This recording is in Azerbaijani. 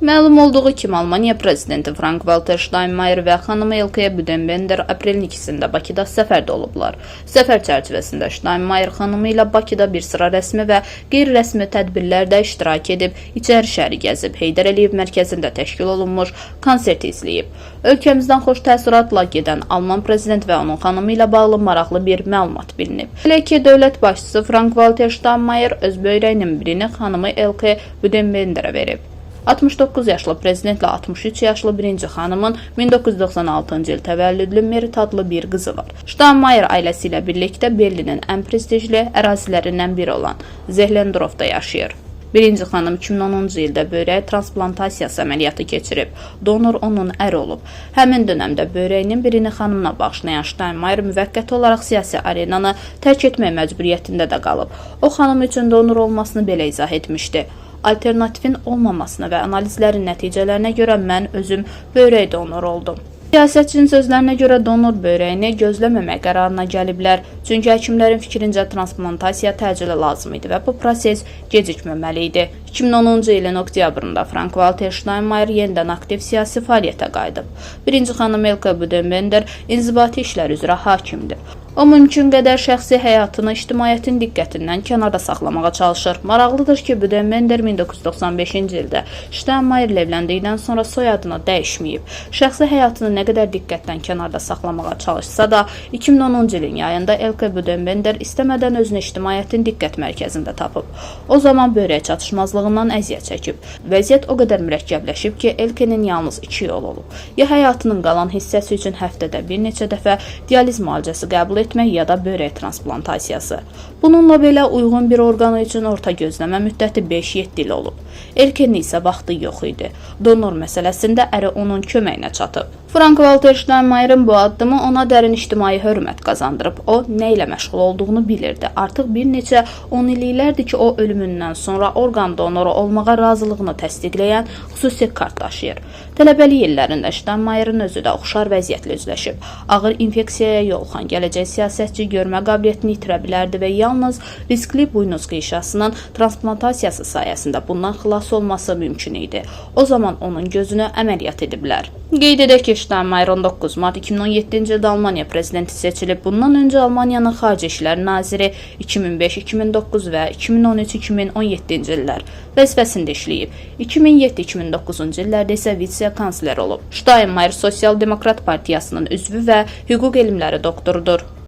Məlum olduğu kimi Almaniya prezidenti Frank-Walter Steinmeier və xanımı Elke Budenbender aprelin 2-sində Bakıda səfərdə olublar. Səfər çərçivəsində Steinmeier xanımı ilə Bakıda bir sıra rəsmi və qeyri-rəsmi tədbirlərdə iştirak edib, içəri şəhəri gəzib, Heydər Əliyev mərkəzində təşkil olunmuş konserti izləyib. Ölkəmizdən xoş təəssüratla gedən Alman prezident və onun xanımı ilə bağlı maraqlı bir məlumat bilinib. Elə ki, dövlət başçısı Frank-Walter Steinmeier öz böyrəyinin birini xanımı Elke Budenbenderə verib. 69 yaşlı prezidentlə 63 yaşlı birinci xanımın 1996-cı il təvəllüdlü Merit adlı bir qızı var. Steinmeier ailəsi ilə birlikdə Berlinin ən prestijli ərazilərindən biri olan Zehlendorfda yaşayır. Birinci xanım 2010-cu ildə böyrək transplantasiyası əməliyyatı keçirib. Donor onun əri olub. Həmin dönəmdə böyrəyinin birini xanımına bağışlayan Steinmeier müvəqqəti olaraq siyasi arenanı tərk etmək məcburiyyətində də qalıb. O xanım üçün donor olmasını belə izah etmişdi. Alternatifin olmamasına və analizlərin nəticələrinə görə mən özüm böyrək donoru oldum. Siyasətçinin sözlərinə görə donor böyrəyini gözləməmək qərarına gəliblər, çünki həkimlərin fikrincə transplantasiya təcili lazım idi və bu proses gecikməməli idi. 2010-cu ilin oktyabrında Frank-Walter Steinmeier yenidən aktiv siyasi fəaliyyətə qayıdıb. Birinci xanım Elke Budenbender inzibati işlər üzrə hakimdir. O mümkün qədər şəxsi həyatını ictimaiyyətin diqqətindən kənarda saxlamağa çalışır. Maraqlıdır ki, Budenbender 1995-ci ildə Steinmeier ilə evləndikdən sonra soyadını dəyişməyib. Şəxsi həyatını nə qədər diqqətdən kənarda saxlamağa çalışsa da, 2010-cu ilin yayında Elke Budenbender istəmədən özünü ictimaiyyətin diqqət mərkəzində tapıb. O zaman böyrək çatışmazlığından əziyyət çəkib. Vəziyyət o qədər mürəkkəbləşib ki, Elkenin yalnız 2 yol olub. Ya həyatının qalan hissəsi üçün həftədə bir neçə dəfə dializ müalicəsi qəbul etmək ya da böyrək transplantasiyası. Bununla belə uyğun bir orqanı üçün orta gözləmə müddəti 5-7 il olub. Elkenin isə vaxtı yox idi. Donor məsələsində əri onun köməyinə çatıb. Frank-Walter Steinmeierin bu addımı ona dərin ictimai hörmət qazandırıb. O, nə ilə məşğul olduğunu bilirdi. Artıq bir neçə 10 illiklərdir ki, o ölümündən sonra orqan donoru olmağa razılığını təsdiqləyən xüsusi kart daşıyır. Tələbəlik illərində Steinmeierin özü də oxşar vəziyyətlə üzləşib. Ağır infeksiyaya yoluxan gələcək siyasətçi görmə qabiliyyətini itirə bilərdi və yalnız riskli buynuz qıyşasının transplantasiyası sayəsində bundan xilas olması mümkün idi. O zaman onun gözünü əməliyyat ediblər. Qeyd edək ki, Steinmeier 19 mart 2017-ci ildə Almaniya prezidenti seçilib. Bundan öncə Almaniyanın Xarici İşlər Naziri 2005, 2009 və 2013-2017-ci illər vəzifəsində işləyib. 2007-2009-cu illərdə isə vitse-kansler olub. Steinmeier Sosial Demokrat Partiyasının üzvü və hüquq elmləri doktorudur.